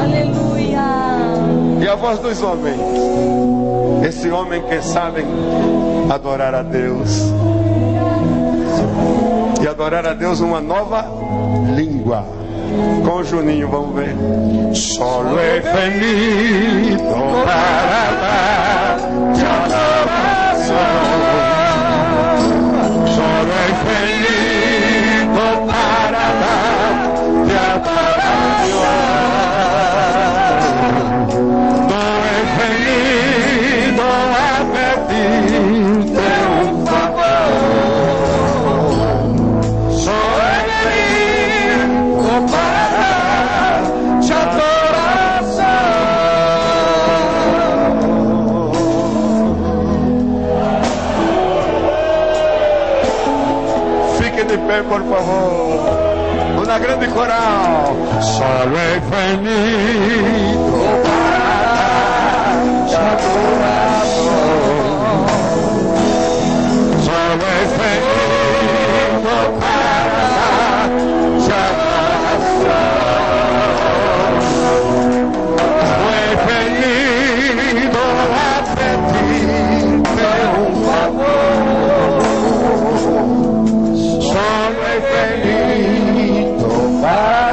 Aleluia. E a voz dos homens, esse homem que sabem adorar a Deus, e adorar a Deus uma nova língua. Com o Juninho, vamos ver. Solo he venido para dar-te adoração. Solo he venido para dar-te adoração. No he venido a pedirte un favor. Solo he venido para dar-te adoração. Fique de pé, por favor. Uma grande coral. Solo he venido para dar-te adoração. Solo he venido para dar-te adoração. No he venido a pedirte un favor. Solo he venido para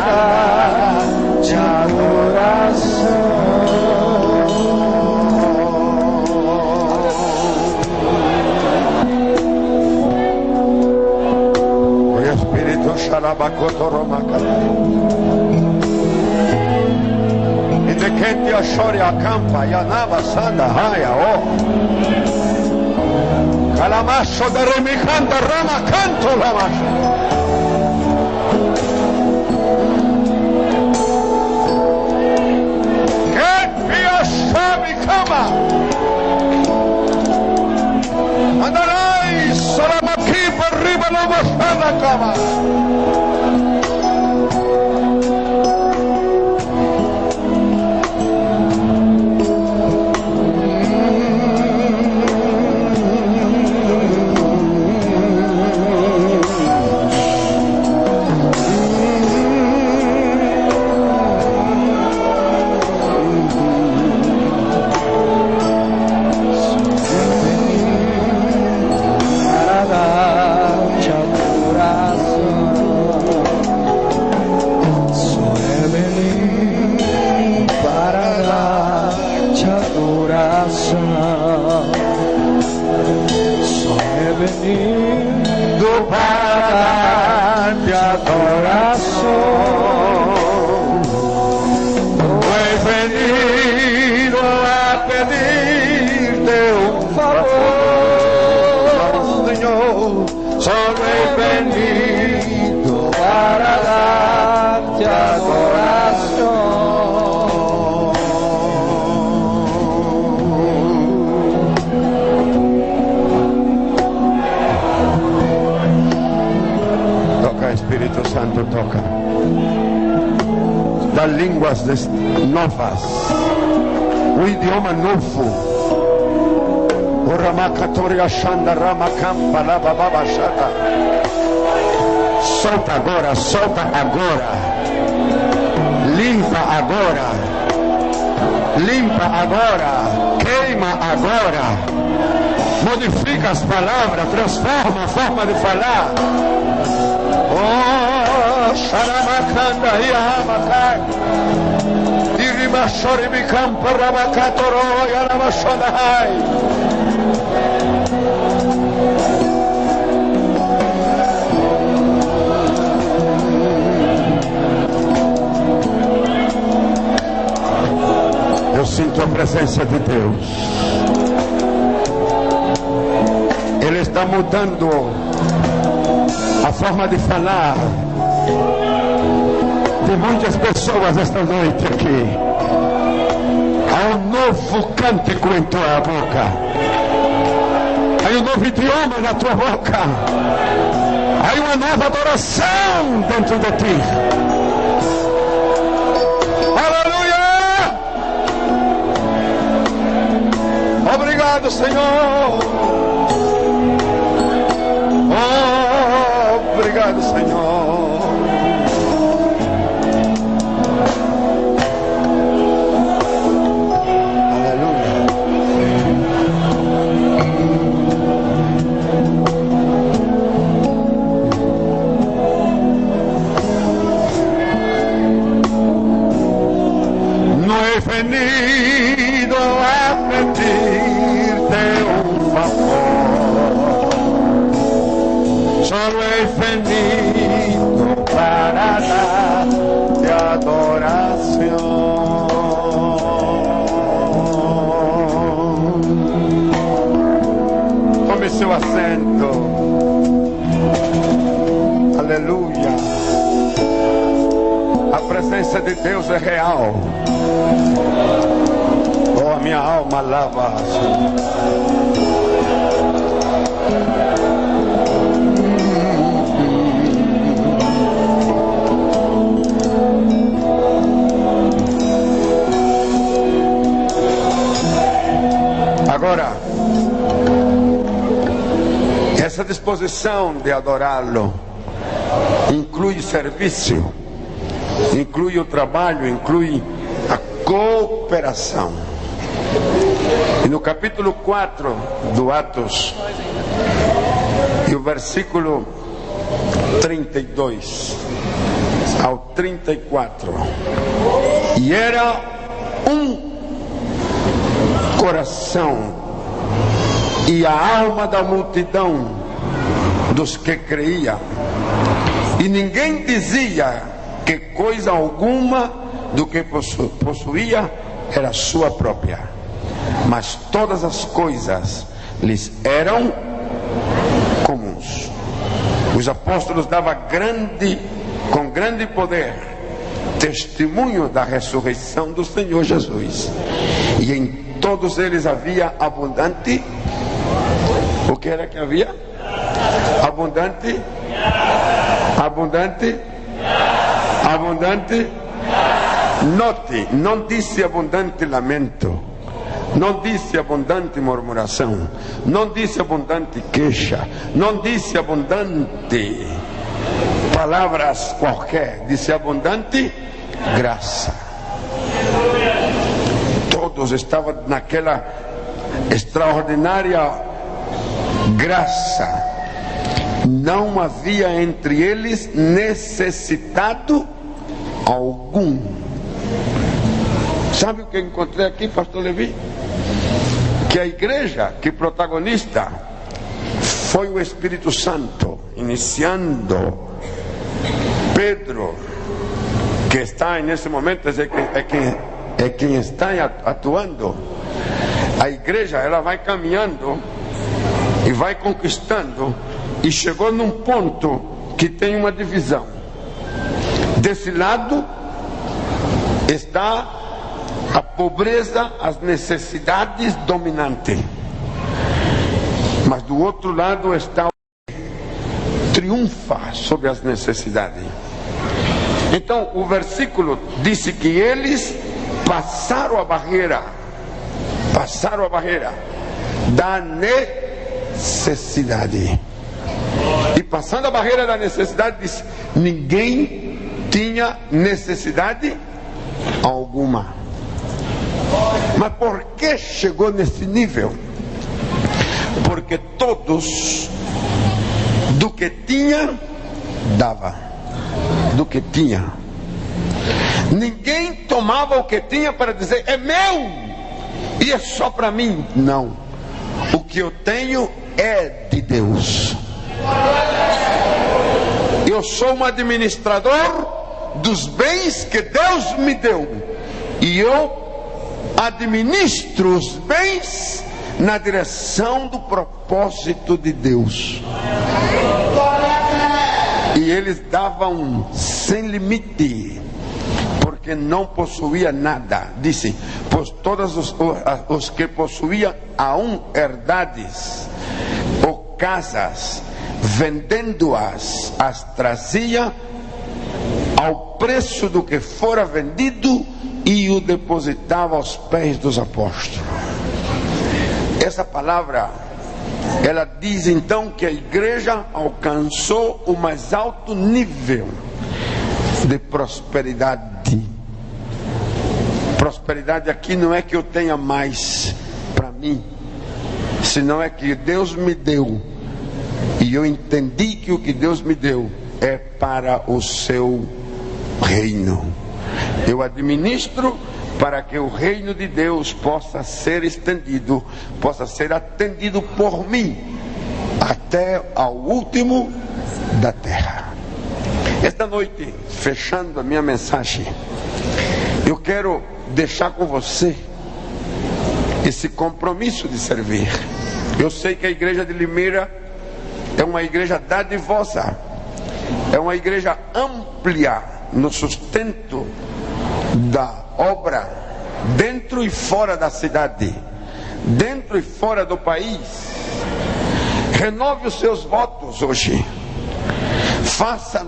dar-te adoração. O Espírito Xarabacotoromacata. E de quem te achore acampa, Yanaba Sanda Raya, ó. Calamacho de Remicanda Rama Canto Lamacho. Que pia chave cama. Andarai Saramaki por riba no mostrada cama. Espírito Santo toca. Dá línguas novas, um idioma novo. O Ramakatori Ashanda Ramakamba Labababashata. Solta agora, solta agora. Limpa agora. Limpa agora. Queima agora. Modifica as palavras, transforma a forma de falar. Oh, Sharamakanda Yamakai. Diribashori Bikampa Ramakatoro Yaramashonahai. Eu sinto a presença de Deus. Ele está está mudando a forma de falar de muitas pessoas esta noite aqui. Há um novo cântico em tua boca. Há um novo idioma na tua boca. Há uma nova adoração dentro de ti. Aleluia! Obrigado, Senhor. Oh, obrigado, Senhor. Venido a pedirte un favor, solo he venido para darte adoración. Tome seu assento. Aleluia. A presença de Deus é real. Oh, a minha alma lava. Agora, essa disposição de adorá-lo inclui serviço, inclui o trabalho, inclui a cooperação. E no capítulo 4 do Atos, e o versículo 32 ao 34, e era um coração e a alma da multidão dos que creiam, e ninguém dizia que coisa alguma do que possuía era sua própria, mas todas as coisas lhes eram comuns. Os apóstolos davam com grande poder testemunho da ressurreição do Senhor Jesus, e em todos eles havia abundante. O que era que havia? Abundante. Note, não disse abundante lamento, não disse abundante murmuração, não disse abundante queixa, não disse abundante palavras qualquer, disse abundante graça. Todos estavam naquela extraordinária graça. Não havia entre eles necessitado algum. Sabe o que eu encontrei aqui, pastor Levi? Que a igreja, que protagonista foi o Espírito Santo, iniciando Pedro, que está nesse momento, é quem está atuando. A igreja, ela vai caminhando e vai conquistando, e chegou num ponto que tem uma divisão. Desse lado está a pobreza, as necessidades dominantes, mas do outro lado está o que triunfa sobre as necessidades. Então o versículo disse que eles passaram a barreira da necessidade. E passando a barreira da necessidade, diz: ninguém tinha necessidade alguma. Mas por que chegou nesse nível? Porque todos do que tinha dava, do que tinha. Ninguém tomava o que tinha para dizer é meu e é só para mim. Não, o que eu tenho é de Deus. Eu sou um administrador dos bens que Deus me deu, e eu administro os bens na direção do propósito de Deus. E eles davam sem limite, porque não possuía nada. Disse: pois todos os que possuíam aún herdades ou casas, vendendo-as, as trazia ao preço do que fora vendido e o depositava aos pés dos apóstolos. Essa palavra, ela diz então que a igreja alcançou o mais alto nível de prosperidade. Prosperidade aqui não é que eu tenha mais para mim, senão é que Deus me deu, e eu entendi que o que Deus me deu é para o seu reino. Eu administro para que o reino de Deus possa ser estendido, possa ser atendido por mim até ao último da terra. Esta noite, fechando a minha mensagem, eu quero deixar com você esse compromisso de servir. Eu sei que a igreja de Limeira é uma igreja dadivosa, é uma igreja ampla no sustento da obra, dentro e fora da cidade, dentro e fora do país. Renove os seus votos hoje, faça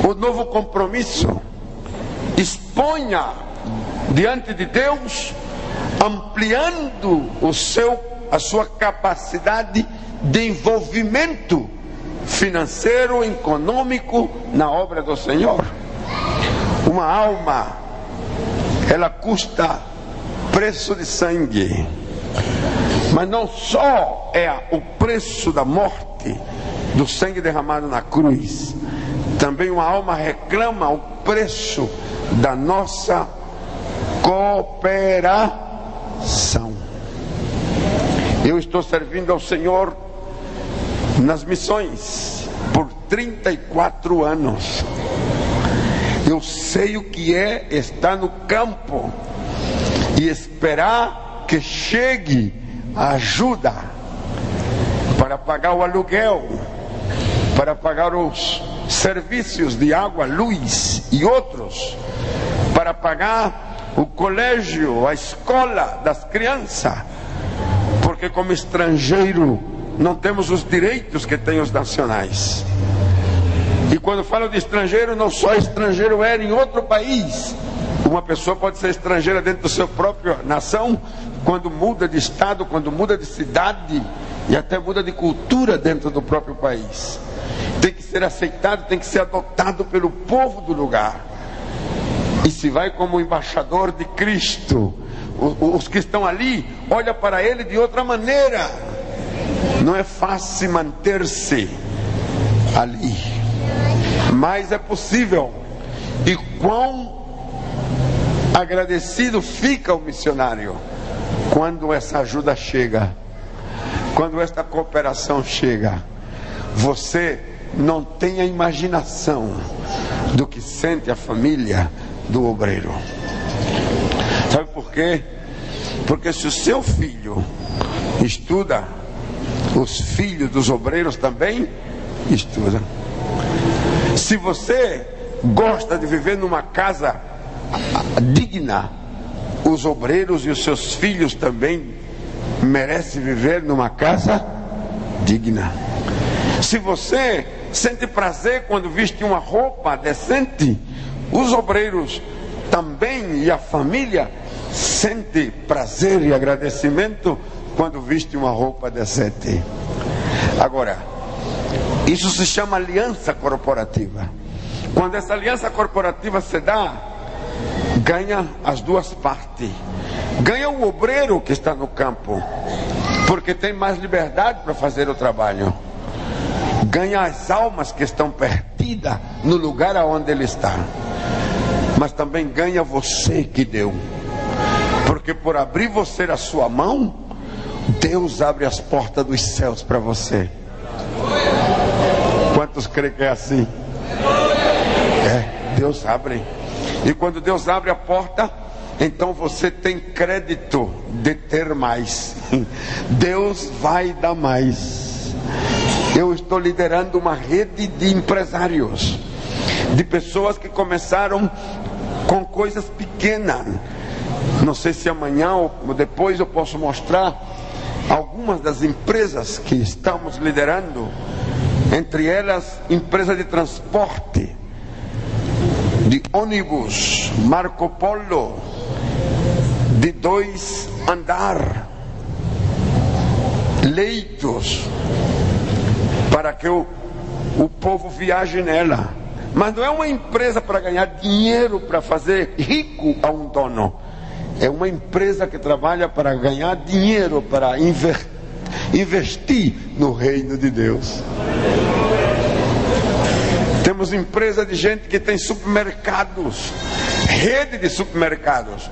o novo compromisso, exponha diante de Deus, ampliando a sua capacidade de envolvimento financeiro, econômico na obra do Senhor. Uma alma, ela custa preço de sangue, mas não só é o preço da morte, do sangue derramado na cruz, também uma alma reclama o preço da nossa cooperação. Eu estou servindo ao Senhor nas missões por 34 anos. Eu sei o que é estar no campo e esperar que chegue a ajuda para pagar o aluguel, para pagar os serviços de água, luz e outros, para pagar o colégio, a escola das crianças, porque como estrangeiro não temos os direitos que têm os nacionais. E quando falo de estrangeiro, não só estrangeiro era em outro país. Uma pessoa pode ser estrangeira dentro da sua própria nação, quando muda de estado, quando muda de cidade e até muda de cultura dentro do próprio país. Tem que ser aceitado, tem que ser adotado pelo povo do lugar. E se vai como embaixador de Cristo, os que estão ali olham para ele de outra maneira. Não é fácil manter-se ali, mas é possível. E quão agradecido fica o missionário quando essa ajuda chega, quando esta cooperação chega. Você não tem a imaginação do que sente a família do obreiro. Sabe por quê? Porque se o seu filho estuda, os filhos dos obreiros também estudam. Se você gosta de viver numa casa digna, os obreiros e os seus filhos também merecem viver numa casa digna. Se você sente prazer quando veste uma roupa decente, os obreiros também e a família sente prazer e agradecimento quando veste uma roupa decente. Agora, isso se chama aliança corporativa. Quando essa aliança corporativa se dá, ganha as duas partes. Ganha o obreiro que está no campo, porque tem mais liberdade para fazer o trabalho. Ganha as almas que estão perdidas no lugar aonde ele está. Mas também ganha você que deu, porque por abrir você a sua mão, Deus abre as portas dos céus para você. Quantos creem que é assim? Deus abre. E quando Deus abre a porta, então você tem crédito de ter mais. Deus vai dar mais. Eu estou liderando uma rede de empresários, de pessoas que começaram com coisas pequenas. Não sei se amanhã ou depois eu posso mostrar algumas das empresas que estamos liderando, entre elas empresa de transporte, de ônibus, Marco Polo, de 2 andares, leitos, para que o povo viaje nela. Mas não é uma empresa para ganhar dinheiro, para fazer rico a um dono. É uma empresa que trabalha para ganhar dinheiro, para investir no reino de Deus. Temos empresa de gente que tem supermercados, rede de supermercados.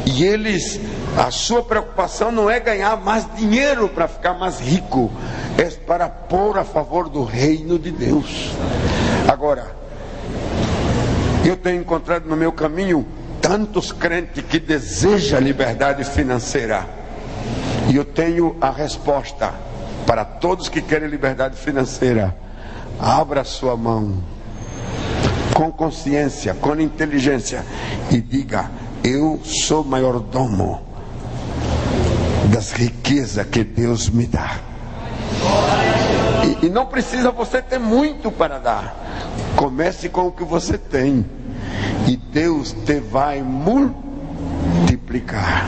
E eles, a sua preocupação não é ganhar mais dinheiro para ficar mais rico, é para pôr a favor do reino de Deus. Agora, eu tenho encontrado no meu caminho tantos crentes que desejam liberdade financeira. E eu tenho a resposta para todos que querem liberdade financeira. Abra sua mão com consciência, com inteligência e diga: eu sou maiordomo das riquezas que Deus me dá. E não precisa você ter muito para dar. Comece com o que você tem e Deus te vai multiplicar.